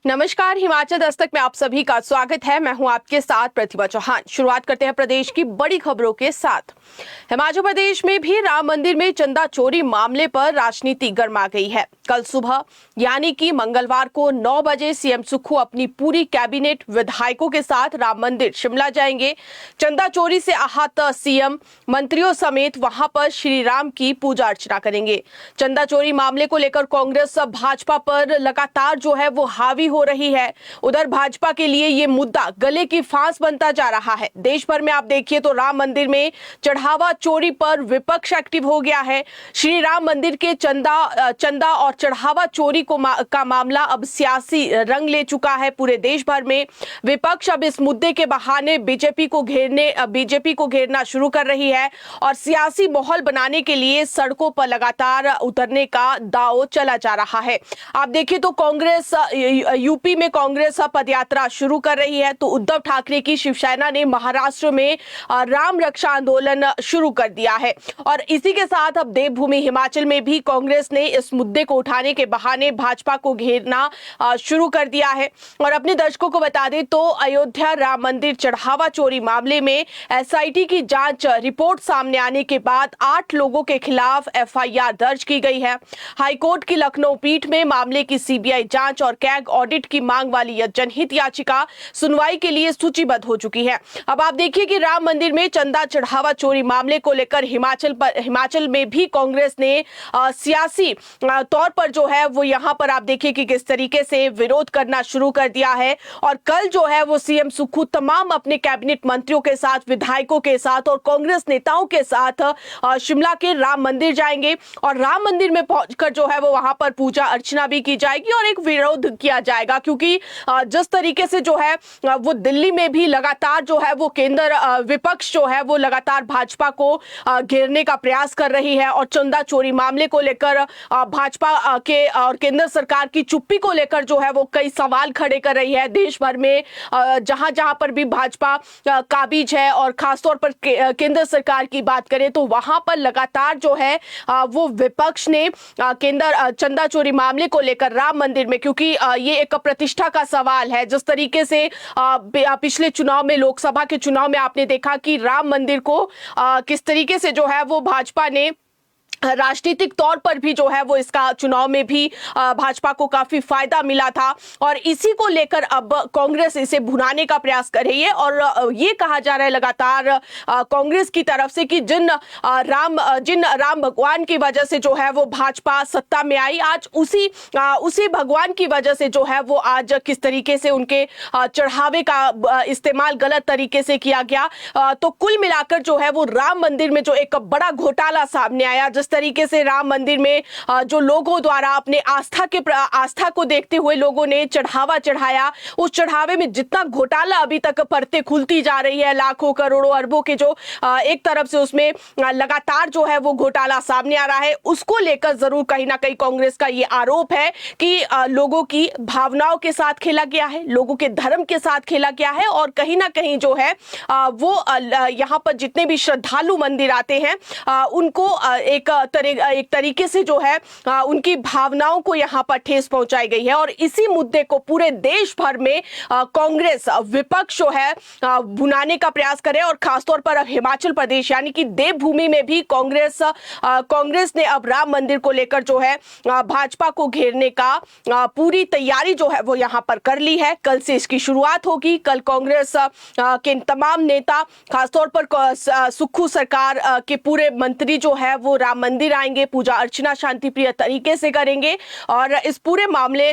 नमस्कार, हिमाचल दस्तक में आप सभी का स्वागत है। मैं हूं आपके साथ प्रतिभा चौहान। शुरुआत करते हैं प्रदेश की बड़ी खबरों के साथ। हिमाचल प्रदेश में भी राम मंदिर में चंदा चोरी मामले पर राजनीति गर्मा गई है। कल सुबह यानी कि मंगलवार को 9 बजे सीएम सुक्खू अपनी पूरी कैबिनेट विधायकों के साथ राम मंदिर शिमला जाएंगे। चंदा चोरी से आहत सीएम मंत्रियों समेत वहां पर श्री राम की पूजा अर्चना करेंगे। चंदा चोरी मामले को लेकर कांग्रेस भाजपा पर लगातार जो है वो हावी हो रही है। उधर भाजपा के लिए ये मुद्दा गले की फांस बनता जा रहा है। देश भर में आप देखिए तो राम मंदिर में चढ़ावा चोरी पर विपक्ष एक्टिव हो गया है। श्री राम मंदिर के चंदा और चढ़ावा चोरी का मामला अब सियासी रंग ले चुका है। पूरे देश भर में विपक्ष अब इस मुद्दे के बहाने बीजेपी को घेरना शुरू कर रही है और सियासी माहौल बनाने के लिए सड़कों पर लगातार उतरने का दांव चला जा रहा है। आप देखिए तो कांग्रेस यूपी में कांग्रेस पदयात्रा शुरू कर रही है, तो उद्धव ठाकरे की शिवसेना ने महाराष्ट्र में राम रक्षा आंदोलन शुरू कर दिया है। और इसी के साथ अब देवभूमि हिमाचल में भी कांग्रेस ने इस मुद्दे को उठाने के बहाने भाजपा को घेरना शुरू कर दिया है। और अपने दर्शकों को बता दें तो अयोध्या राम मंदिर चढ़ावा चोरी मामले में एसआईटी की जांच रिपोर्ट सामने आने के बाद 8 लोगों के खिलाफ एफआईआर दर्ज की गई है। हाईकोर्ट की लखनऊ पीठ में मामले की सीबीआई जांच और कैग ऑडिट की मांग वाली यह जनहित याचिका सुनवाई के लिए सूचीबद्ध हो चुकी है। अब आप देखिए कि राम मंदिर में चंदा चढ़ावा चोरी मामले को लेकर हिमाचल में भी कांग्रेस ने सियासी तौर पर जो है वो यहां पर आप देखिए कि किस तरीके से विरोध करना शुरू कर दिया है। और कल जो है वो सीएम सुक्खू तमाम अपने कैबिनेट मंत्रियों के साथ, विधायकों के साथ और कांग्रेस नेताओं के साथ शिमला के राम मंदिर जाएंगे और राम मंदिर में पहुंचकर जो है वो वहां पर पूजा अर्चना भी की जाएगी और एक विरोध किया जाएगा। क्योंकि जिस तरीके से जो है वो दिल्ली में भी लगातार जो है वो केंद्र विपक्ष जो है वो लगातार भाजपा को घेरने का प्रयास कर रही है और चंदा चोरी मामले को लेकर भाजपा के और केंद्र सरकार की चुप्पी को लेकर जो है वो कई सवाल खड़े कर रही है। देश भर में जहां जहां पर भी भाजपा काबिज है और खासतौर पर केंद्र सरकार की बात करें तो वहां पर लगातार जो है वो विपक्ष ने केंद्र चंदा चोरी मामले को लेकर राम मंदिर में, क्योंकि ये एक प्रतिष्ठा का सवाल है। जिस तरीके से पिछले चुनाव में, लोकसभा के चुनाव में आपने देखा कि राम मंदिर को किस तरीके से जो है वो भाजपा ने राजनीतिक तौर पर भी जो है वो इसका चुनाव में भी भाजपा को काफी फायदा मिला था और इसी को लेकर अब कांग्रेस इसे भुनाने का प्रयास कर रही है। और ये कहा जा रहा है लगातार कांग्रेस की तरफ से कि जिन राम भगवान की वजह से जो है वो भाजपा सत्ता में आई, आज उसी भगवान की वजह से जो है वो आज किस तरीके से उनके चढ़ावे का इस्तेमाल गलत तरीके से किया गया। तो कुल मिलाकर जो है वो राम मंदिर में जो एक बड़ा घोटाला सामने आया, जिस तरीके से राम मंदिर में जो लोगों द्वारा अपने आस्था को देखते हुए लोगों ने चढ़ावा चढ़ाया, उस चढ़ावे में जितना घोटाला अभी तक परतें खुलती जा रही है, लाखों करोड़ों अरबों के जो एक तरफ से उसमें लगातार जो है वो घोटाला सामने आ रहा है, उसको लेकर जरूर कहीं ना कहीं कांग्रेस का ये आरोप है कि लोगों की भावनाओं के साथ खेला गया है, लोगों के धर्म के साथ खेला गया है और कहीं ना कहीं जो है वो यहाँ पर जितने भी श्रद्धालु मंदिर आते हैं उनको एक तरीके से जो है उनकी भावनाओं को यहां पर ठेस पहुंचाई गई है। और इसी मुद्दे को पूरे देश भर में कांग्रेस विपक्ष जो है भुनाने का प्रयास करे और खासतौर पर अब हिमाचल प्रदेश यानी कि देवभूमि में भी कांग्रेस ने अब राम मंदिर को लेकर जो है भाजपा को घेरने का पूरी तैयारी जो है वो यहां पर कर ली है। कल से इसकी शुरुआत होगी। कल कांग्रेस के तमाम नेता, खासतौर पर सुक्खू सरकार के पूरे मंत्री जो है वो राम मंदिर आएंगे, पूजा अर्चना शांतिप्रिय तरीके से करेंगे और इस पूरे मामले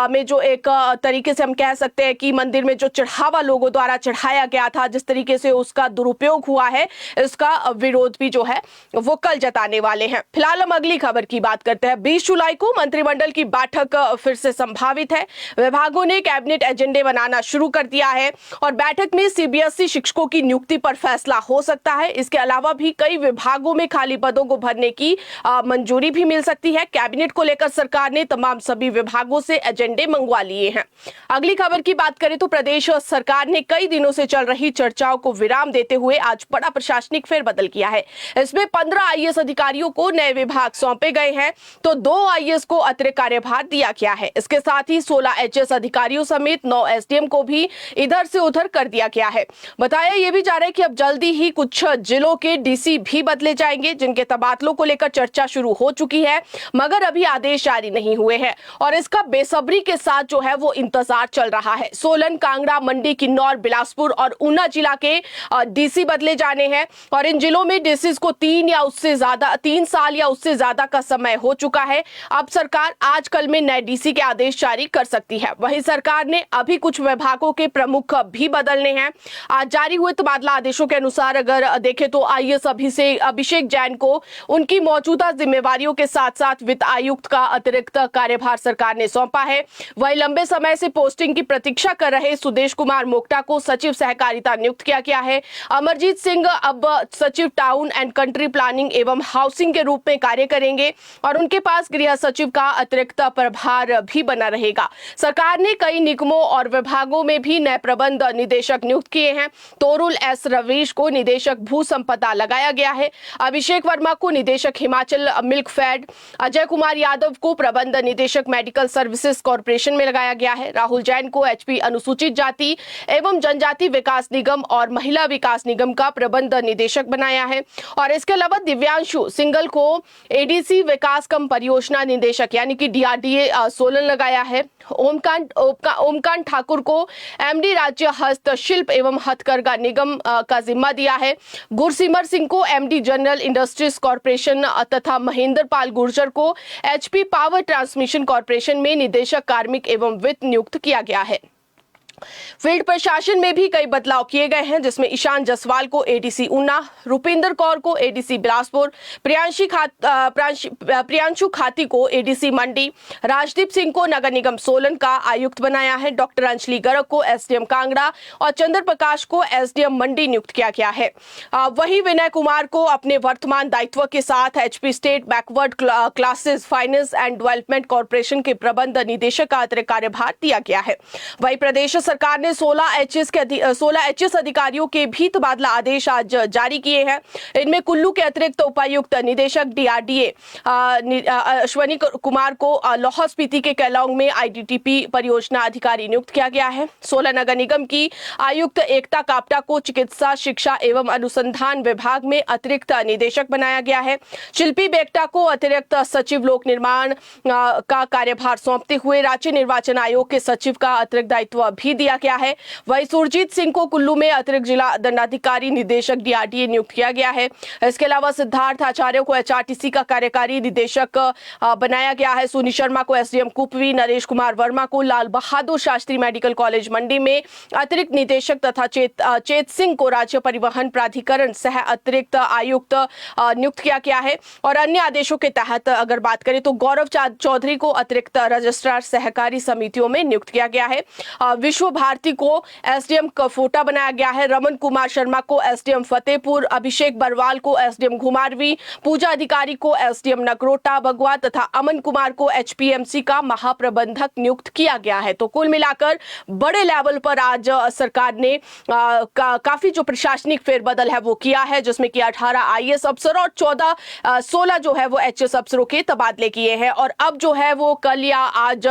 में जो एक तरीके से हम कह सकते हैं कि मंदिर में जो चढ़ावा लोगों द्वारा चढ़ाया गया था, जिस तरीके से उसका दुरुपयोग हुआ है, इसका विरोध भी जो है वो कल जताने वाले हैं। फिलहाल हम अगली खबर की बात करते हैं। 20 जुलाई को मंत्रिमंडल की बैठक फिर से संभावित है। विभागों ने कैबिनेट एजेंडे बनाना शुरू कर दिया है और बैठक में सीबीएसई शिक्षकों की नियुक्ति पर फैसला हो सकता है। इसके अलावा भी कई विभागों में खाली पदों को भरने की की मंजूरी भी मिल सकती है। कैबिनेट को लेकर सरकार ने तमाम सभी विभागों से एजेंडे मंगवा लिए हैं। अगली खबर की बात करें तो प्रदेश सरकार ने कई दिनों से चल रही चर्चाओं को विराम देते हुए आज बड़ा प्रशासनिक फेरबदल किया है। इसमें 15 आईएएस अधिकारियों को नए विभाग सौंपे गए हैं तो 2 आईएएस को अतिरिक्त कार्यभार दिया गया है। इसके साथ ही 16 एचएस अधिकारियों समेत 9 एसडीएम को भी इधर से उधर कर दिया गया है। बताया यह भी जा रहा है कि अब जल्दी ही कुछ जिलों के डीसी भी बदले जाएंगे, जिनके तबादलों को लेकर चर्चा शुरू हो चुकी है, मगर अभी आदेश जारी नहीं हुए हैं और इसका बेसब्री के साथ जो है वो इंतजार चल रहा है। सोलन, कांगड़ा, मंडी, किन्नौर, बिलासपुर और ऊना जिला के डीसी बदले जाने हैं और इन जिलों में डीसीज को 3 साल या उससे ज्यादा का समय हो चुका है। अब सरकार आजकल में नए डीसी के आदेश जारी कर सकती है। वहीं सरकार ने अभी कुछ विभागों के प्रमुख भी बदलने हैं। आज जारी हुए तबादला आदेशों के अनुसार अगर देखें तो आईएएस अभिषेक जैन को उनकी मौजूदा जिम्मेवारियों के साथ साथ वित्त आयुक्त का अतिरिक्त कार्यभार सरकार ने सौंपा है। वहीं लंबे समय से पोस्टिंग की प्रतीक्षा कर रहे सुदेश कुमार मोक्टा को सचिव सहकारिता नियुक्त किया गया है। अमरजीत सिंह अब सचिव टाउन एंड कंट्री प्लानिंग एवं हाउसिंग के रूप में कार्य करेंगे और उनके पास गृह सचिव का अतिरिक्त प्रभार भी बना रहेगा। सरकार ने कई निगमों और विभागों में भी नए प्रबंध निदेशक नियुक्त किए हैं। तोरुल एस रवीश को निदेशक भू संपदा लगाया गया है। अभिषेक वर्मा को निदेशक हिमाचल मिल्कफेड, अजय कुमार यादव को प्रबंध निदेशक मेडिकल सर्विसेज कॉर्पोरेशन में लगाया गया है। राहुल जैन को एचपी अनुसूचित जाति एवं जनजाति विकास निगम और महिला विकास निगम का प्रबंध निदेशक बनाया है और इसके अलावा दिव्यांशु सिंगल को एडीसी विकास कम परियोजना निदेशक यानी कि डीआरडीए सोलन लगाया है। ओमकांत ठाकुर को एमडी राज्य हस्तशिल्प एवं हथकरघा निगम का जिम्मा दिया है। गुरसिमर सिंह को एमडी जनरल इंडस्ट्रीज कॉर्पोरेशन तथा महेंद्र पाल गुर्जर को एचपी पावर ट्रांसमिशन कॉर्पोरेशन में निदेशक कार्मिक एवं वित्त नियुक्त किया गया है। फील्ड प्रशासन में भी कई बदलाव किए गए हैं, जिसमें ईशान जसवाल को एडीसी ऊना, रुपिंदर कौर को एडीसी बिलासपुर, प्रियांशु खाती को एडीसी मंडी, राजदीप सिंह को नगर निगम सोलन का आयुक्त बनाया है। डॉक्टर अंजलि गर्ग को एसडीएम कांगड़ा और चंद्र प्रकाश को एसडीएम मंडी नियुक्त किया गया है। वहीं विनय कुमार को अपने वर्तमान दायित्व के साथ HP state backward classes finance and development corporation के प्रबंध निदेशक का अतिरिक्त कार्यभार दिया गया है। वहीं प्रदेश सरकार ने 16 एचएस अधिकारियों के भी तबादला आदेश आज जारी किए हैं। इनमें कुल्लू के अतिरिक्त उपायुक्त निदेशक डीआरडीए अश्वनी कुमार को लाहौल स्पीति के केलांग में आईडीटीपी परियोजना अधिकारी नियुक्त किया गया है। सोलन नगर निगम की आयुक्त एकता कापटा को चिकित्सा शिक्षा एवं अनुसंधान विभाग में अतिरिक्त निदेशक बनाया गया है। शिल्पी बेगटा को अतिरिक्त सचिव लोक निर्माण का कार्यभार सौंपते हुए राज्य निर्वाचन आयोग के सचिव का अतिरिक्त दायित्व भी दिया गया है। वहीं सुरजीत सिंह को कुल्लू में अतिरिक्त जिला दंडाधिकारी निदेशक डीआरडीए नियुक्त किया गया है। इसके अलावा सिद्धार्थ आचार्य को एचआरटीसी का कार्यकारी निदेशक बनाया गया है। सुनी शर्मा को एसडीएम कुपवी, नरेश कुमार वर्मा को लाल बहादुर शास्त्री मेडिकल कॉलेज मंडी में अतिरिक्त निदेशक तथा चेत सिंह को राज्य परिवहन प्राधिकरण सह अतिरिक्त आयुक्त नियुक्त किया गया है। और अन्य आदेशों के तहत अगर बात करें तो गौरव चौधरी को अतिरिक्त रजिस्ट्रार सहकारी समितियों में नियुक्त किया गया है। विश्व भारती को एसडीएम कफोटा बनाया गया है। रमन कुमार शर्मा को एसडीएम फतेहपुर, अभिषेक बरवाल को एसडीएम घुमारवी, पूजा अधिकारी को एसडीएम नगरोटा बगवा तथा अमन कुमार को एचपीएमसी का महाप्रबंधक नियुक्त किया गया है। तो कुल मिलाकर बड़े लेवल पर आज सरकार ने काफी जो प्रशासनिक फेरबदल है वो किया है, जिसमें कि 18 आईएएस अफसर और 16 जो है वो एचएस अफसरों के तबादले किए हैं और अब जो है वो कल या आज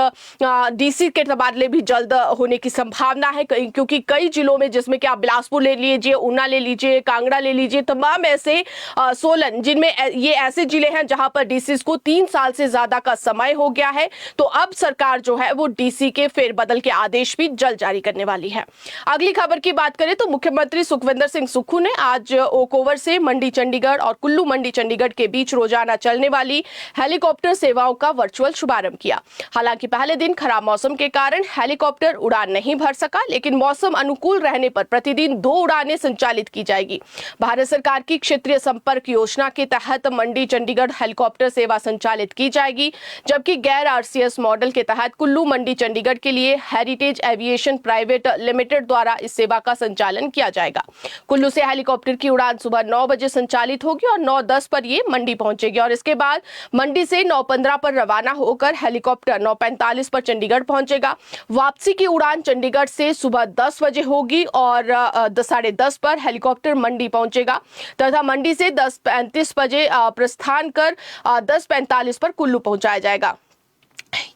डीसी के तबादले भी जल्द होने की संभावना है, क्योंकि कई जिलों में जिसमें कि आप बिलासपुर ले लीजिए, ऊना ले लीजिए, कांगड़ा ले लीजिए, तमाम ऐसे सोलन जिनमें ये ऐसे जिले हैं जहां पर डीसी को 3 साल से ज्यादा का समय हो गया है। तो अब सरकार जो है वो डीसी के फेरबदल के आदेश भी जल्द जारी करने वाली है। अगली खबर की बात करें तो मुख्यमंत्री सुखविंदर सिंह सुक्खू ने आज ओकओवर से मंडी चंडीगढ़ और कुल्लू मंडी चंडीगढ़ के बीच रोजाना चलने वाली हेलीकॉप्टर सेवाओं का वर्चुअल शुभारंभ किया। हालांकि पहले दिन खराब मौसम के कारण हेलीकॉप्टर उड़ान नहीं नहीं भर सका, लेकिन मौसम अनुकूल रहने पर प्रतिदिन 2 उड़ानें संचालित की जाएगी। भारत सरकार की क्षेत्रीय संपर्क योजना के तहत मंडी चंडीगढ़ हेलीकॉप्टर सेवा संचालित की जाएगी, जबकि गैर आरसीएस मॉडल के तहत कुल्लू मंडी चंडीगढ़ के लिए हेरिटेज एविएशन प्राइवेट लिमिटेड द्वारा इस सेवा का संचालन किया जाएगा। कुल्लू से हेलीकॉप्टर की उड़ान सुबह 9 बजे संचालित होगी और 9:10 पर ये मंडी पहुंचेगी और इसके बाद मंडी से 9:15 पर रवाना होकर हेलीकॉप्टर 9:45 पर चंडीगढ़ पहुंचेगा। वापसी की उड़ान चंडीगढ़ से सुबह 10 बजे होगी और 10:30 पर हेलीकॉप्टर मंडी पहुंचेगा तथा मंडी से 10:35 बजे प्रस्थान कर 10:45 पर कुल्लू पहुंचाया जाएगा।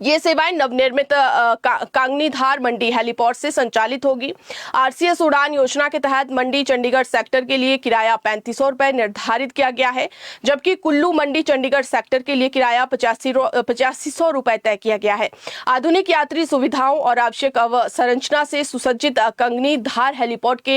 ये सेवाएं नवनिर्मित कांगनीधार मंडी हेलीपोर्ट से संचालित होगी। आरसीएस उड़ान योजना के तहत मंडी चंडीगढ़ सेक्टर के लिए किराया 3500 रुपए निर्धारित किया गया है, जबकि कुल्लू मंडी चंडीगढ़ सेक्टर के लिए किराया 8500 रुपए तय किया गया है। आधुनिक यात्री सुविधाओं और आवश्यक अवसंरचना से सुसज्जित कांगनीधार हेलीपोर्ट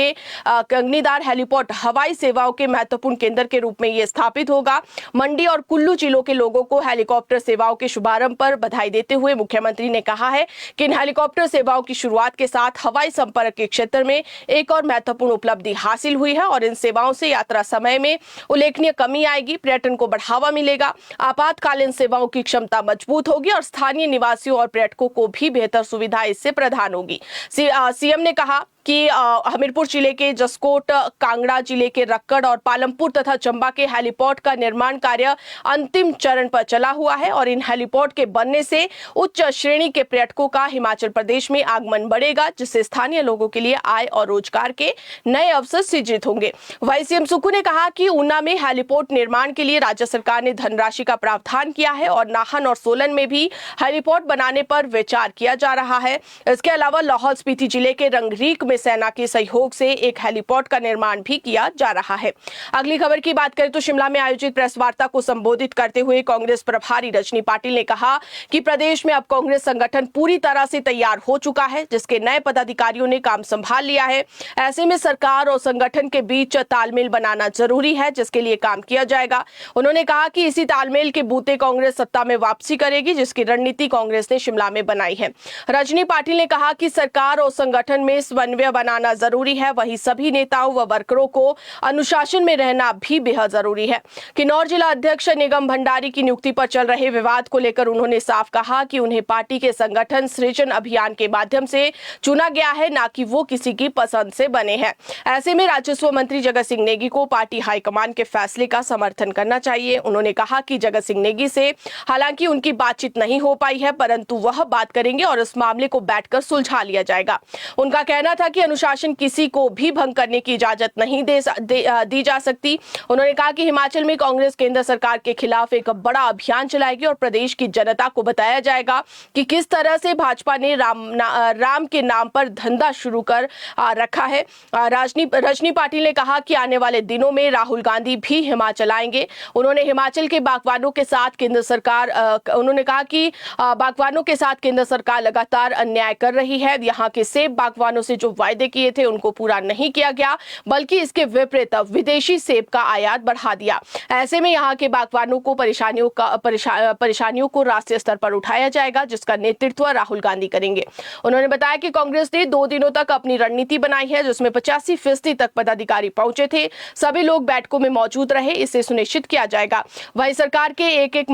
हवाई सेवाओं के महत्वपूर्ण केंद्र के रूप में ये स्थापित होगा। मंडी और कुल्लू जिलों के लोगों को हेलीकॉप्टर सेवाओं के शुभारंभ पर बधाई देते हुए मुख्यमंत्री ने कहा है कि इन हेलीकॉप्टर सेवाओं की शुरुआत के साथ हवाई संपर्क के क्षेत्र में एक और महत्वपूर्ण उपलब्धि हासिल हुई है और इन सेवाओं से यात्रा समय में उल्लेखनीय कमी आएगी, पर्यटन को बढ़ावा मिलेगा, आपातकालीन सेवाओं की क्षमता मजबूत होगी और स्थानीय निवासियों और पर्यटकों को भी बेहतर सुविधा इससे प्रदान होगी। सीएम ने कहा कि हमीरपुर जिले के जसकोट, कांगड़ा जिले के रक्कड़ और पालमपुर तथा चंबा के हेलीपोर्ट का निर्माण कार्य अंतिम चरण पर चला हुआ है और इन हेलीपोर्ट के बनने से उच्च श्रेणी के पर्यटकों का हिमाचल प्रदेश में आगमन बढ़ेगा, जिससे स्थानीय लोगों के लिए आय और रोजगार के नए अवसर सृजित होंगे। वहीं सीएम सुक्खू ने कहा कि ऊना में हेलीपोर्ट निर्माण के लिए राज्य सरकार ने धनराशि का प्रावधान किया है और नाहन और सोलन में भी हेलीपोर्ट बनाने पर विचार किया जा रहा है। इसके अलावा लाहौल स्पीति जिले के रंगरीक में सेना के सहयोग से एक हेलीपोर्ट का निर्माण भी किया जा रहा है। अगली खबर की बात करें तो शिमला में आयोजित प्रेस वार्ता को संबोधित करते हुए कांग्रेस प्रभारी रजनी पाटिल ने कहा कि प्रदेश में अब कांग्रेस संगठन पूरी तरह से तैयार हो चुका है, जिसके नए पदाधिकारियों ने काम संभाल लिया है। ऐसे में सरकार और संगठन के बीच तालमेल बनाना जरूरी है, जिसके लिए काम किया जाएगा। उन्होंने कहा कि इसी तालमेल के बूते कांग्रेस सत्ता में वापसी करेगी, जिसकी रणनीति कांग्रेस ने शिमला में बनाई है। रजनी पाटिल ने कहा कि सरकार और संगठन में समन्वय बनाना जरूरी है, वहीं सभी नेताओं व वर्करों को अनुशासन में रहना भी बेहद जरूरी है। किन्नौर जिला अध्यक्ष निगम भंडारी की नियुक्ति पर चल रहे विवाद को लेकर उन्होंने साफ कहा कि उन्हें पार्टी के संगठन सृजन अभियान के माध्यम से चुना गया है, ना कि वो किसी की पसंद से बने हैं। ऐसे में राजस्व मंत्री जगत सिंह नेगी को पार्टी हाईकमान के फैसले का समर्थन करना चाहिए। उन्होंने कहा कि जगत सिंह नेगी से हालांकि उनकी बातचीत नहीं हो पाई है, परंतु वह बात करेंगे और इस मामले को बैठकर सुलझा लिया जाएगा। उनका कहना था कि अनुशासन किसी को भी भंग करने की इजाजत नहीं दी जा सकती। उन्होंने कहा कि हिमाचल में कांग्रेस केंद्र सरकार के खिलाफ एक बड़ा अभियान चलाएगी और प्रदेश की जनता को बताया जाएगा कि किस तरह से भाजपा ने राम के नाम पर धंधा शुरू कर रखा है। रजनी पाटिल ने कहा कि आने वाले दिनों में राहुल गांधी भी हिमाचल आएंगे। उन्होंने हिमाचल के बागवानों के साथ केंद्र सरकार उन्होंने कहा कि बागवानों के साथ केंद्र सरकार लगातार अन्याय कर रही है। यहाँ के सेब बागवानों से जो वायदे किए थे उनको पूरा नहीं किया गया, बल्कि इसके विपरीत विदेशी सेब का आयात बढ़ा दिया। ऐसे में यहाँ के बागवानों को परेशानियों को राष्ट्रीय स्तर पर उठाया जाएगा, जिसका नेतृत्व राहुल गांधी करेंगे। उन्होंने बताया कि कांग्रेस ने 2 दिनों तक अपनी रणनीति बनाई है, जिसमें 85% तक पदाधिकारी पहुंचे थे। सभी लोग बैठकों में मौजूद रहे, इसे सुनिश्चित किया जाएगा। वहीं सरकार के एक एक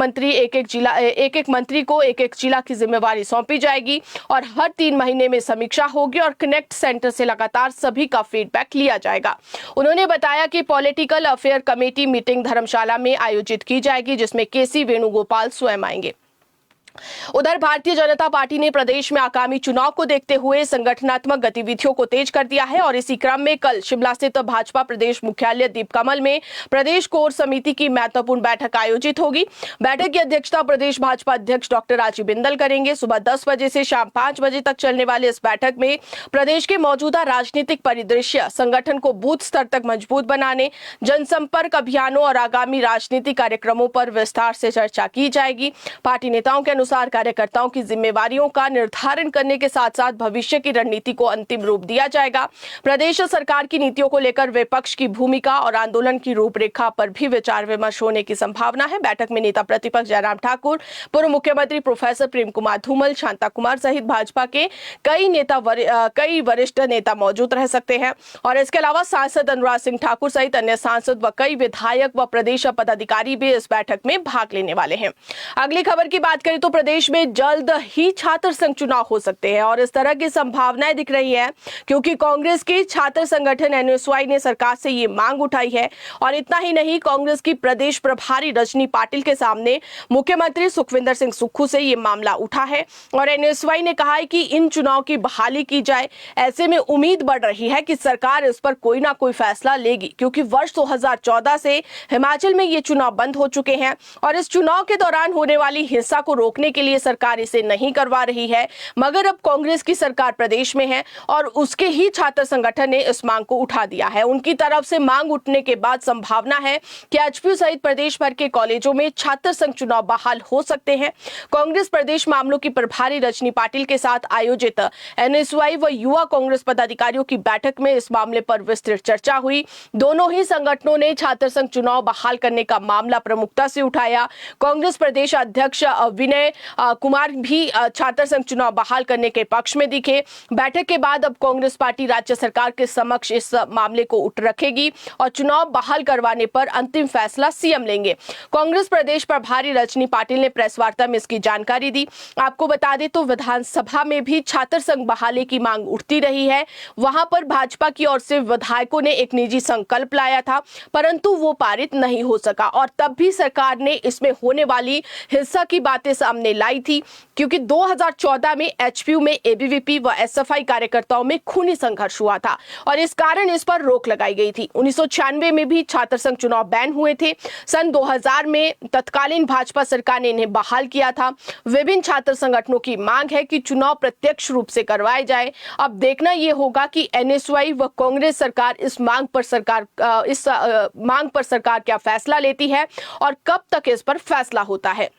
मंत्री को एक एक जिला की जिम्मेवारी सौंपी जाएगी और हर 3 महीने में समीक्षा होगी और कनेक्ट सेंटर से लगातार सभी का फीडबैक लिया जाएगा। उन्होंने बताया कि पॉलिटिकल अफेयर कमेटी मीटिंग धर्मशाला में आयोजित की जाएगी, जिसमें केसी वेणुगोपाल स्वयं आएंगे। उधर भारतीय जनता पार्टी ने प्रदेश में आगामी चुनाव को देखते हुए संगठनात्मक गतिविधियों को तेज कर दिया है और इसी क्रम में कल शिमला स्थित भाजपा प्रदेश मुख्यालय दीपकमल में प्रदेश कोर समिति की महत्वपूर्ण बैठक आयोजित होगी। बैठक की अध्यक्षता प्रदेश भाजपा अध्यक्ष डॉक्टर राजीव बिंदल करेंगे। सुबह 10 बजे से शाम 5 बजे तक चलने वाले इस बैठक में प्रदेश के मौजूदा राजनीतिक परिदृश्य, संगठन को बूथ स्तर तक मजबूत बनाने, जनसंपर्क अभियानों और आगामी राजनीतिक कार्यक्रमों पर विस्तार से चर्चा की जाएगी। पार्टी नेताओं के अनुसार कार्यकर्ताओं की जिम्मेवारियों का निर्धारण करने के साथ साथ भविष्य की रणनीति को अंतिम रूप दिया जाएगा। प्रदेश सरकार की नीतियों को लेकर विपक्ष की भूमिका और आंदोलन की रूपरेखा पर भी विचार विमर्श होने की संभावना है। बैठक में नेता प्रतिपक्ष जयराम ठाकुर, पूर्व मुख्यमंत्री प्रोफेसर प्रेम कुमार धूमल, शांता कुमार सहित भाजपा के कई वरिष्ठ नेता मौजूद रह सकते हैं और इसके अलावा सांसद अनुराग सिंह ठाकुर सहित अन्य सांसद व कई विधायक व प्रदेश पदाधिकारी भी इस बैठक में भाग लेने वाले हैं। अगली खबर की बात करें तो प्रदेश में जल्द ही छात्र संघ चुनाव हो सकते हैं और इस तरह की संभावनाएं दिख रही है क्योंकि कांग्रेस के छात्र संगठन एनएसयूआई ने सरकार से ये मांग उठाई है और इतना ही नहीं, कांग्रेस की प्रदेश प्रभारी रजनी पाटिल के सामने मुख्यमंत्री सुखविंदर सिंह सुक्खू से ये मामला उठा है और एनएसयूआई ने कहा है कि इन चुनाव की बहाली की जाए। ऐसे में उम्मीद बढ़ रही है कि सरकार इस पर कोई ना कोई फैसला लेगी क्योंकि वर्ष 2014 से हिमाचल में ये चुनाव बंद हो चुके हैं और इस चुनाव के दौरान होने वाली हिंसा को रोकने के लिए सरकार इसे नहीं करवा रही है। मगर अब कांग्रेस की सरकार प्रदेश में है और उसके ही छात्र संगठन ने इस मांग को उठा दिया है। उनकी तरफ से मांग उठने के बाद संभावना है कि एचपीयू सहित प्रदेश भर के कॉलेजों में छात्र संघ चुनाव बहाल हो सकते हैं। कांग्रेस प्रदेश मामलों की प्रभारी रजनी पाटिल के साथ आयोजित एनएसयूआई व युवा कांग्रेस पदाधिकारियों की बैठक में इस मामले पर विस्तृत चर्चा हुई। दोनों ही संगठनों ने छात्र संघ चुनाव बहाल करने का मामला प्रमुखता से उठाया। कांग्रेस प्रदेश अध्यक्ष विनय कुमार भी छात्र संघ चुनाव बहाल करने के पक्ष में दिखे। बैठक के बाद अब कांग्रेस पार्टी राज्य सरकार के समक्ष इस मामले को उठ रखेगी और चुनाव बहाल करवाने पर अंतिम फैसला सीएम लेंगे। कांग्रेस प्रदेश प्रभारी रजनी पाटिल ने प्रेस वार्ता में इसकी जानकारी दी। आपको बता दें तो विधानसभा में भी छात्र संघ बहाली की मांग उठती रही है। वहां पर भाजपा की ओर से विधायकों ने एक निजी संकल्प लाया था परंतु वो पारित नहीं हो सका और तब भी सरकार ने इसमें होने वाली हिंसा की बातें सामने लाई थी क्योंकि 2014 में एचपीयू में एबीवीपी व एसएफआई कार्यकर्ताओं में खूनी संघर्ष हुआ था और इस कारण इस पर रोक लगाई गई थी। 1996 में भी छात्र संघ चुनाव बैन हुए थे। सन 2000 में तत्कालीन भाजपा सरकार ने इन्हें बहाल किया था। विभिन्न छात्र संगठनों की मांग है कि चुनाव प्रत्यक्ष रूप से करवाए जाए। अब देखना यह होगा कि एनएसयूआई व कांग्रेस सरकार इस मांग पर सरकार क्या फैसला लेती है और कब तक इस पर फैसला होता है।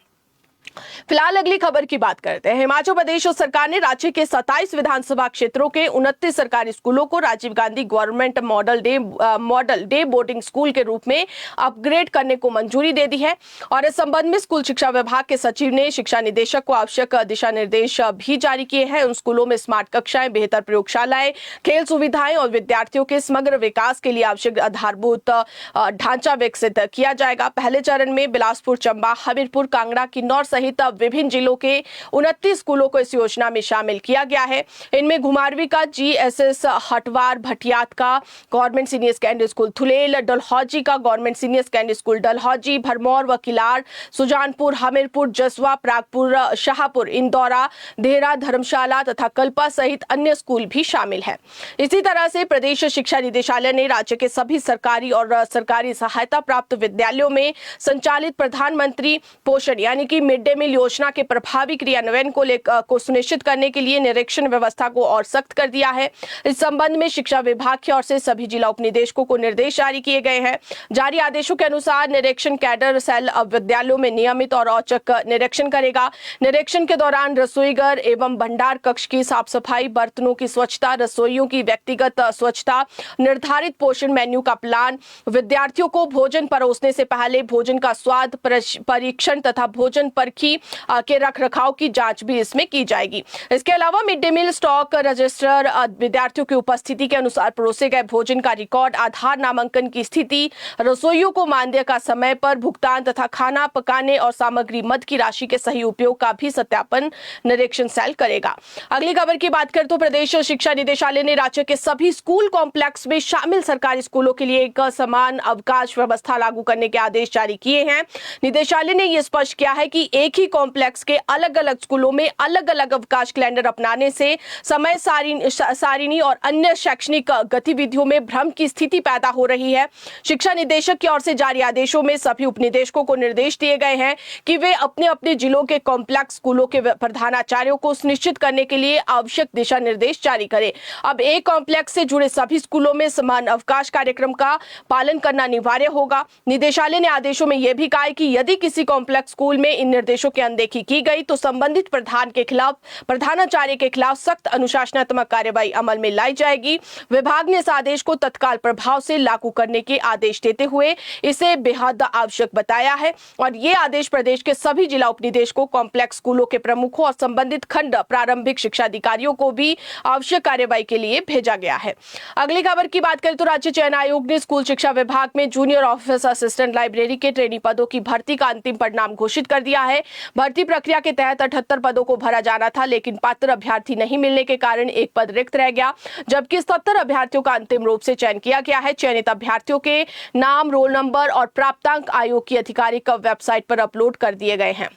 फिलहाल अगली खबर की बात करते हैं। हिमाचल प्रदेश सरकार ने राज्य के 27 विधानसभा क्षेत्रों के 29 सरकारी स्कूलों को Rajiv Gandhi government model day boarding school के रूप में अपग्रेड करने को मंजूरी दे दी है और इस संबंध में स्कूल शिक्षा विभाग के सचिव ने शिक्षा निदेशक को आवश्यक दिशा निर्देश भी जारी किए हैं। उन स्कूलों में स्मार्ट कक्षाएं, बेहतर प्रयोगशालाएं, खेल सुविधाएं और विद्यार्थियों के समग्र विकास के लिए आवश्यक आधारभूत ढांचा विकसित किया जाएगा। पहले चरण में बिलासपुर, चंबा, हमीरपुर, कांगड़ा, किन्नौर सहित विभिन्न जिलों के 29 स्कूलों को इस योजना में शामिल किया गया है। इनमें घुमारवी का जीएसएस हटवार, भटियात का government senior secondary school Thulel, Dalhousie का government senior secondary school Dalhousie, Bharmour व किलाड़, सुजानपुर, हमीरपुर, जसवा, प्रागपुर, शाहपुर, इंदौरा, देहरा, धर्मशाला तथा कल्पा सहित अन्य स्कूल भी शामिल है। इसी तरह से प्रदेश शिक्षा निदेशालय ने राज्य के सभी सरकारी और सरकारी सहायता प्राप्त विद्यालयों में संचालित प्रधानमंत्री पोषण यानी कि मिड डे मील योजना के प्रभावी क्रियान्वयन को सुनिश्चित करने के लिए निरीक्षण व्यवस्था को और सख्त कर दिया है। इस संबंध में शिक्षा विभाग की ओर से सभी जिला उप निदेशकों को निर्देश जारी किए गए हैं। जारी आदेशों के अनुसार निरीक्षण कैडर सेल विद्यालयों में नियमित और औचक निरीक्षण करेगा। निरीक्षण के दौरान रसोईघर एवं भंडार कक्ष की साफ सफाई, बर्तनों की स्वच्छता, रसोइयों की व्यक्तिगत स्वच्छता, निर्धारित पोषण मेन्यू का प्लान, विद्यार्थियों को भोजन परोसने से पहले भोजन का स्वाद परीक्षण तथा भोजन परखी के रखरखाव की जांच भी इसमें की जाएगी। इसके अलावा mid day meal stock register, विद्यार्थियों की उपस्थिति के अनुसार परोसे गए भोजन का रिकॉर्ड, आधार नामांकन की स्थिति, रसोइयों को मानदेय का समय पर भुगतान तथा खाना पकाने और सामग्री मद की राशि के सही उपयोग का भी सत्यापन निरीक्षण सेल करेगा। अगली खबर की बात करें तो प्रदेश शिक्षा निदेशालय ने राज्य के सभी स्कूल कॉम्प्लेक्स में शामिल सरकारी स्कूलों के लिए एक समान अवकाश व्यवस्था लागू करने के आदेश जारी किए हैं। निदेशालय ने यह स्पष्ट किया है कि एक ही कॉम्प्लेक्स के अलग अलग स्कूलों में अलग अलग अवकाश कैलेंडर अपनाने से समय सारिणी और अन्य शैक्षणिक गतिविधियों में भ्रम की स्थिति पैदा हो रही है। शिक्षा निदेशक की ओर से जारी आदेशों में सभी उपनिदेशकों को निर्देश दिए गए हैं कि वे अपने अपने जिलों के कॉम्प्लेक्स स्कूलों के प्रधानाचार्यों को सुनिश्चित करने के लिए आवश्यक दिशा निर्देश जारी करें। अब एक कॉम्प्लेक्स से जुड़े सभी स्कूलों में समान अवकाश कार्यक्रम का पालन करना अनिवार्य होगा। निदेशालय ने आदेशों में यह भी कहा है कि यदि किसी कॉम्प्लेक्स स्कूल में इन निर्देशों की अनदेखी की गई तो संबंधित प्रधानाचार्य के खिलाफ सख्त अनुशासनात्मक कार्रवाई अमल में लाई जाएगी। विभाग ने इस आदेश को तत्काल प्रभाव से लागू करने के आदेश देते हुए इसे बेहद आवश्यक बताया है और ये आदेश प्रदेश के सभी जिला उपनिदेशकों, कॉम्प्लेक्स स्कूलों के प्रमुखों और संबंधित खंड प्रारंभिक शिक्षा अधिकारियों को भी आवश्यक कार्रवाई के लिए भेजा गया है। अगली खबर की बात करें तो राज्य चयन आयोग ने स्कूल शिक्षा विभाग में जूनियर ऑफिस असिस्टेंट लाइब्रेरी के ट्रेनी पदों की भर्ती का अंतिम परिणाम घोषित कर दिया है। भर्ती प्रक्रिया के तहत 78 पदों को भरा जाना था, लेकिन पात्र अभ्यर्थी नहीं मिलने के कारण एक पद रिक्त रह गया, जबकि 77 अभ्यर्थियों का अंतिम रूप से चयन किया गया है। चयनित अभ्यर्थियों के नाम, रोल नंबर और प्राप्तांक आयोग की आधिकारिक वेबसाइट पर अपलोड कर दिए गए हैं।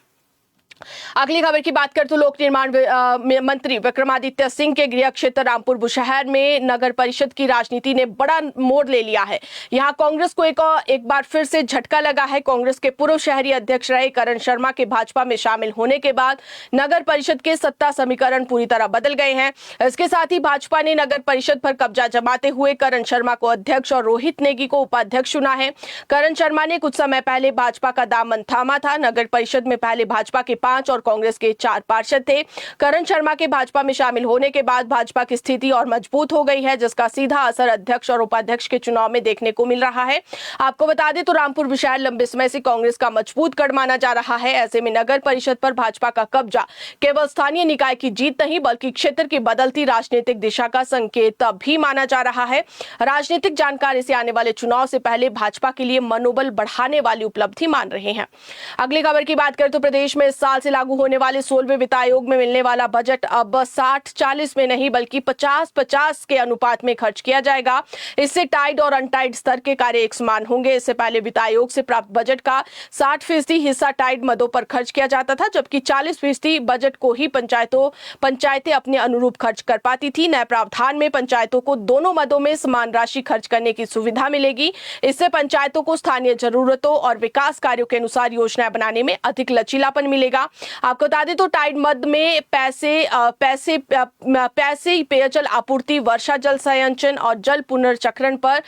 अगली खबर की बात करें तो लोक निर्माण मंत्री विक्रमादित्य सिंह के गृह क्षेत्र रामपुर बुशहर में नगर परिषद की राजनीति ने बड़ा मोड़ ले लिया है। यहां कांग्रेस को एक बार फिर से झटका लगा है। कांग्रेस के पूर्व शहरी अध्यक्ष रहे करण शर्मा के भाजपा में शामिल होने के बाद नगर परिषद के सत्ता समीकरण पूरी तरह बदल गए हैं। इसके साथ ही भाजपा ने नगर परिषद पर कब्जा जमाते हुए करण शर्मा को अध्यक्ष और रोहित नेगी को उपाध्यक्ष चुना है। करण शर्मा ने कुछ समय पहले भाजपा का दामन थामा था। नगर परिषद में पहले भाजपा के 5 और कांग्रेस के 4 पार्षद थे। करण शर्मा के भाजपा में शामिल होने के बाद भाजपा की स्थिति और मजबूत हो गई है, जिसका सीधा असर अध्यक्ष और उपाध्यक्ष के चुनाव में देखने को मिल रहा है। आपको बता दें तो रामपुर बुशहर लंबे समय से कांग्रेस का मजबूत गढ़ माना जा रहा है। ऐसे में नगर परिषद पर भाजपा का कब्जा केवल स्थानीय निकाय की जीत नहीं बल्कि क्षेत्र की बदलती राजनीतिक दिशा का संकेत भी माना जा रहा है। राजनीतिक जानकार इसे आने वाले चुनाव से पहले भाजपा के लिए मनोबल बढ़ाने वाली उपलब्धि मान रहे हैं। अगली खबर की बात करें तो प्रदेश में इस साल से लागू होने वाले 16वें वित्त आयोग में मिलने वाला बजट अब 60-40 में नहीं बल्कि 50-50 के अनुपात में खर्च किया जाएगा। इससे टाइड और अनटाइड स्तर के कार्य एक समान होंगे। इससे पहले वित्त आयोग से प्राप्त बजट का 60% हिस्सा टाइड मदों पर खर्च किया जाता था, जबकि 40% बजट को ही पंचायतें अपने अनुरूप खर्च कर पाती थी। नए प्रावधान में पंचायतों को दोनों मदों में समान राशि खर्च करने की सुविधा मिलेगी। इससे पंचायतों को स्थानीय जरूरतों और विकास कार्यों के अनुसार योजनाएं बनाने में अधिक लचीलापन मिलेगा। आपको बता दें तो टाइड मद में पैसे पेयजल आपूर्ति, वर्षा जल संचयन और जल पुनर्चक्रण पर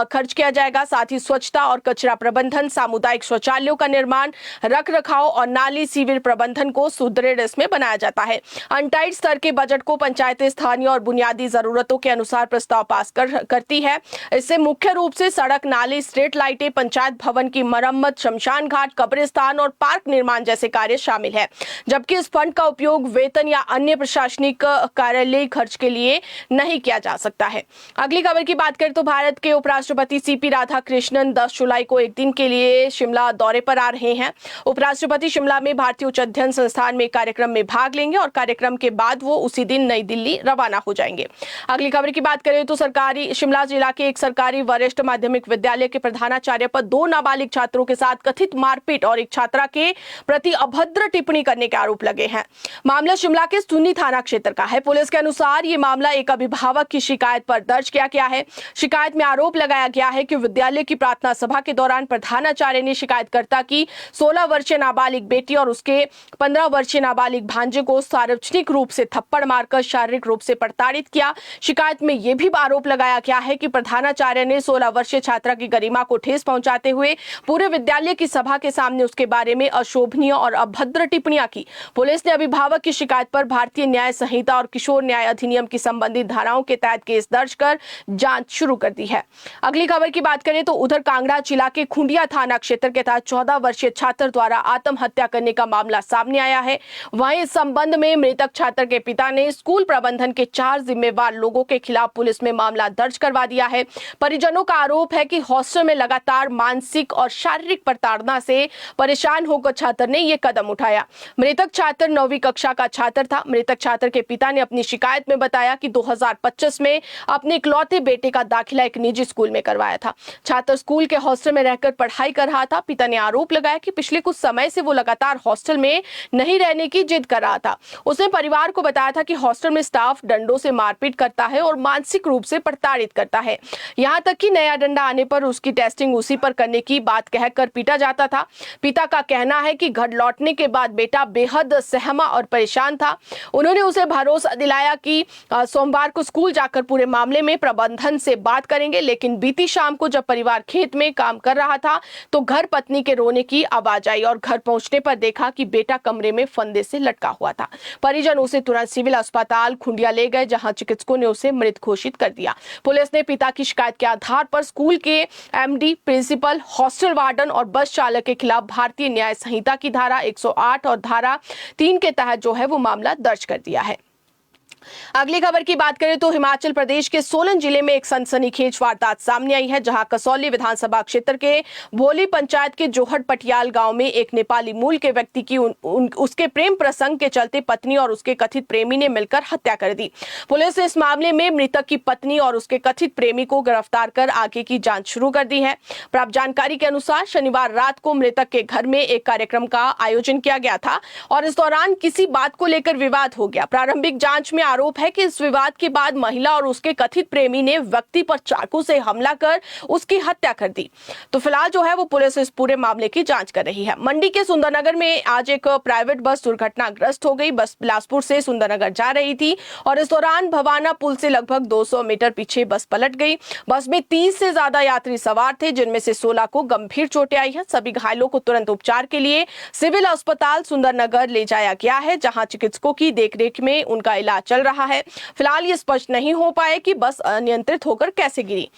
खर्च किया जाएगा। साथ ही स्वच्छता और कचरा प्रबंधन, सामुदायिक शौचालयों का निर्माण, रख रखाव और नाली सीवर प्रबंधन को सुदृढ़ इसमें बनाया जाता है। अनटाइड स्तर के बजट को पंचायतें स्थानीय और बुनियादी जरूरतों के अनुसार प्रस्ताव पास करती है। इससे मुख्य रूप से सड़क, नाली, स्ट्रीट लाइटें, पंचायत भवन की मरम्मत, शमशान घाट, कब्रिस्तान और पार्क निर्माण जैसे कार्य शामिल है, जबकि इस फंड का उपयोग वेतन या अन्य प्रशासनिक कार्यालय खर्च के लिए नहीं किया जा सकता है। अगली खबर की बात करें तो भारत के उपराष्ट्रपति सीपी राधाकृष्णन 10 जुलाई को एक दिन के लिए शिमला दौरे पर आ रहे हैं। उपराष्ट्रपति शिमला में भारतीय उच्च अध्ययन संस्थान में कार्यक्रम में भाग लेंगे और कार्यक्रम के बाद वो उसी दिन नई दिल्ली रवाना हो जाएंगे। अगली खबर की बात करें तो शिमला जिला के एक सरकारी वरिष्ठ माध्यमिक विद्यालय के प्रधानाचार्य पर 2 नाबालिग छात्रों के साथ कथित मारपीट और एक छात्रा के प्रति अभद्र टिप्पणी करने के आरोप लगे हैं। मामला शिमला के सुन्नी थाना क्षेत्र का है। पुलिस के अनुसार ये मामला एक अभिभावक की शिकायत पर दर्ज किया गया है। शिकायत में आरोप लगाया गया है कि विद्यालय की प्रार्थना सभा के दौरान प्रधानाचार्य ने शिकायतकर्ता की 16 वर्षीय नाबालिग बेटी और उसके 15 वर्षीय नाबालिग भांजे को सार्वजनिक रूप से थप्पड़ मारकर शारीरिक रूप से प्रताड़ित किया। शिकायत में यह भी आरोप लगाया गया है कि प्रधानाचार्य ने 16 वर्षीय छात्रा की गरिमा को ठेस पहुंचाते हुए पूरे विद्यालय की सभा के सामने उसके बारे में अशोभनीय और अभद्र टिप्पणियां की। पुलिस ने अभिभावक की शिकायत पर भारतीय न्याय संहिता और किशोर न्याय अधिनियम की संबंधित धाराओं के तहत केस दर्ज कर जांच शुरू कर दी है। अगली खबर की बात करें तो उधर कांगड़ा जिला के खुंडिया थाना क्षेत्र के तहत 14 वर्षीय छात्र द्वारा आत्महत्या करने का मामला सामने आया है। वहीं इस संबंध में मृतक छात्र के पिता ने स्कूल प्रबंधन के 4 जिम्मेवार लोगों के खिलाफ पुलिस में मामला दर्ज करवा दिया है। परिजनों का आरोप है कि हॉस्टल में लगातार मानसिक और शारीरिक प्रताड़ना से परेशान होकर छात्र ने यह कदम उठाया। मृतक छात्र 9वीं कक्षा का छात्र था। मृतक छात्र के पिता ने अपनी शिकायत में बताया कि 2025 में अपने इकलौते बेटे का दाखिला एक निजी स्कूल में करवाया था। छात्र स्कूल के हॉस्टल में रहकर पढ़ाई कर रहा था। पिता ने आरोप लगाया कि पिछले कुछ समय से वो लगातार हॉस्टल में नहीं रहने की जिद कर रहा था। उसने परिवार को बताया था कि हॉस्टल में स्टाफ डंडों से मारपीट करता है और मानसिक रूप से प्रताड़ित करता है। यहाँ तक कि नया डंडा आने पर उसकी टेस्टिंग उसी पर करने की बात कहकर पीटा जाता था। पिता का कहना है कि घर लौटने के बाद बाद बेटा बेहद सहमा और परेशान था। उन्होंने उसे भरोसा दिलाया कि सोमवार को स्कूल जाकर पूरे मामले में प्रबंधन से बात करेंगे, लेकिन बीती शाम को जब परिवार खेत में काम कर रहा था तो घर पत्नी के रोने की आवाज आई और घर पहुंचने पर देखा कि बेटा कमरे में फंदे से लटका हुआ था। परिजन उसे तुरंत सिविल अस्पताल खुंडिया ले गए, जहां चिकित्सकों ने उसे मृत घोषित कर दिया। पुलिस ने पिता की शिकायत के आधार पर स्कूल के एमडी, प्रिंसिपल, हॉस्टल वार्डन और बस चालक के खिलाफ भारतीय न्याय संहिता की धारा 108 और धारा 3 के तहत जो है वो मामला दर्ज कर दिया है। अगली खबर की बात करें तो हिमाचल प्रदेश के सोलन जिले में एक सनसनीखेज वारदात सामने आई है, जहां कसौली विधानसभा क्षेत्र के भोली पंचायत के जोहट पटियाल गांव में एक नेपाली मूल के व्यक्ति की उसके प्रेम प्रसंग के चलते पत्नी और उसके कथित प्रेमी ने मिलकर हत्या कर दी। पुलिस ने इस मामले में मृतक की पत्नी और उसके कथित प्रेमी को गिरफ्तार कर आगे की जांच शुरू कर दी है। प्राप्त जानकारी के अनुसार शनिवार रात को मृतक के घर में एक कार्यक्रम का आयोजन किया गया था और इस दौरान किसी बात को लेकर विवाद हो गया। प्रारंभिक जांच में आरोप है कि इस विवाद के बाद महिला और उसके कथित प्रेमी ने व्यक्ति पर चाकू से हमला कर उसकी हत्या कर दी। तो फिलहाल जो है वो पुलिस इस पूरे मामले की जांच कर रही है। मंडी के सुंदरनगर में आज एक प्राइवेट बस दुर्घटनाग्रस्त हो गई। बस बिलासपुर से सुंदरनगर जा रही थी और इस दौरान भवाना पुल से लगभग 200 मीटर पीछे बस पलट गई। बस में 30 से ज्यादा यात्री सवार थे, जिनमें से 16 को गंभीर चोटें आई है। सभी घायलों को तुरंत उपचार के लिए सिविल अस्पताल सुंदरनगर ले जाया गया है, जहां चिकित्सकों की देखरेख में उनका इलाज चल रहा है। फिलहाल ये स्पष्ट नहीं हो पाए कि बस अनियंत्रित होकर कैसे गिरी।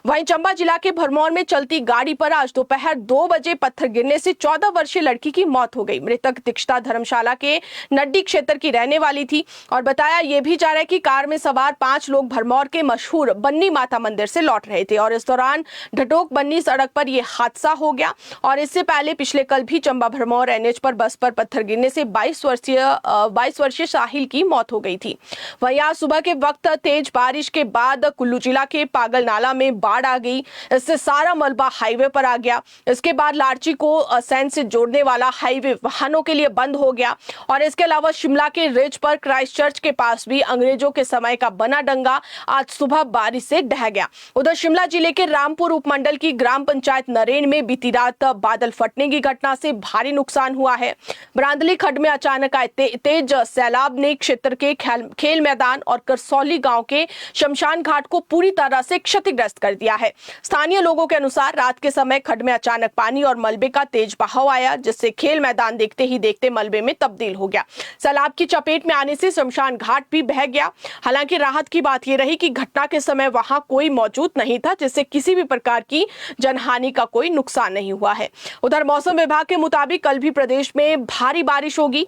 वहीं चंबा जिला के भरमौर में चलती गाड़ी पर आज दोपहर 2 बजे पत्थर गिरने से 14 वर्षीय लड़की की मौत हो गई। मृतक दीक्षिता धर्मशाला के नड्डी क्षेत्र की रहने वाली थी और बताया यह भी जा रहा है कि कार में सवार 5 लोग भरमौर के मशहूर बन्नी माता मंदिर से लौट रहे थे और इस दौरान ढटोक बन्नी सड़क पर यह हादसा हो गया। और इससे पहले पिछले कल भी चंबा भरमौर एनएच पर बस पर पत्थर गिरने से 22 वर्षीय साहिल की मौत हो गई थी। वहीं आज सुबह के वक्त तेज बारिश के बाद कुल्लू जिला के पागल नाला में बाढ़ आ गई। इससे सारा मलबा हाईवे पर आ गया। इसके बाद लारची को सैन से जोड़ने वाला हाईवे वाहनों के लिए बंद हो गया और इसके अलावा शिमला के रिज पर क्राइस्ट चर्च के पास भी अंग्रेजों के समय का बना डंगा आज सुबह बारिश से ढह गया। उधर शिमला जिले के रामपुर उपमंडल की ग्राम पंचायत नरेन में बीती रात बादल फटने की घटना से भारी नुकसान हुआ है। ब्रांदली खड्ड में अचानक आए तेज सैलाब ने क्षेत्र के खेल मैदान और करसौली गांव के शमशान घाट को पूरी तरह से क्षतिग्रस्त कर दिया है। स्थानीय लोगों के अनुसार रात के समय खड्ड में अचानक पानी और मलबे का तेज बहाव आया, जिससे खेल मैदान देखते ही देखते मलबे में तब्दील हो गया। सैलाब की चपेट में आने से शमशान घाट भी बह गया। हालांकि राहत की बात यह रही कि घटना के समय वहां कोई मौजूद नहीं था, जिससे किसी भी प्रकार की जनहानि का कोई नुकसान नहीं हुआ है। उधर मौसम विभाग के मुताबिक कल भी प्रदेश में भारी बारिश होगी।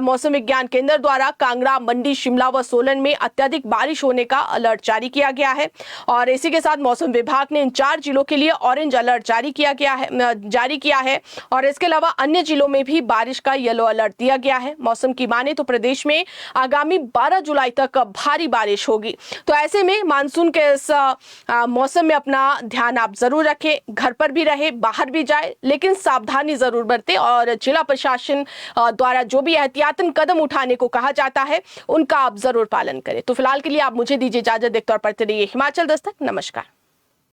मौसम विज्ञान केंद्र द्वारा कांगड़ा, मंडी, शिमला व सोलन में अत्यधिक बारिश होने का अलर्ट जारी किया गया है और इसी के साथ मौसम विभाग ने इन 4 जिलों के लिए ऑरेंज अलर्ट जारी किया है और इसके अलावा अन्य जिलों में भी बारिश का येलो अलर्ट दिया गया है। मौसम की माने तो प्रदेश में आगामी 12 जुलाई तक भारी बारिश होगी। तो ऐसे में मानसून के इस मौसम में अपना ध्यान आप जरूर रखें, घर पर भी रहे, बाहर भी जाए, लेकिन सावधानी जरूर बरतें और जिला प्रशासन द्वारा जो भी एहतियातन कदम उठाने को कहा जाता है उनका आप जरूर पालन करें। तो फिलहाल के लिए आप मुझे दीजिए इजाजत। देखते और पढ़ते रहिए हिमाचल दस्तक। नमस्कार।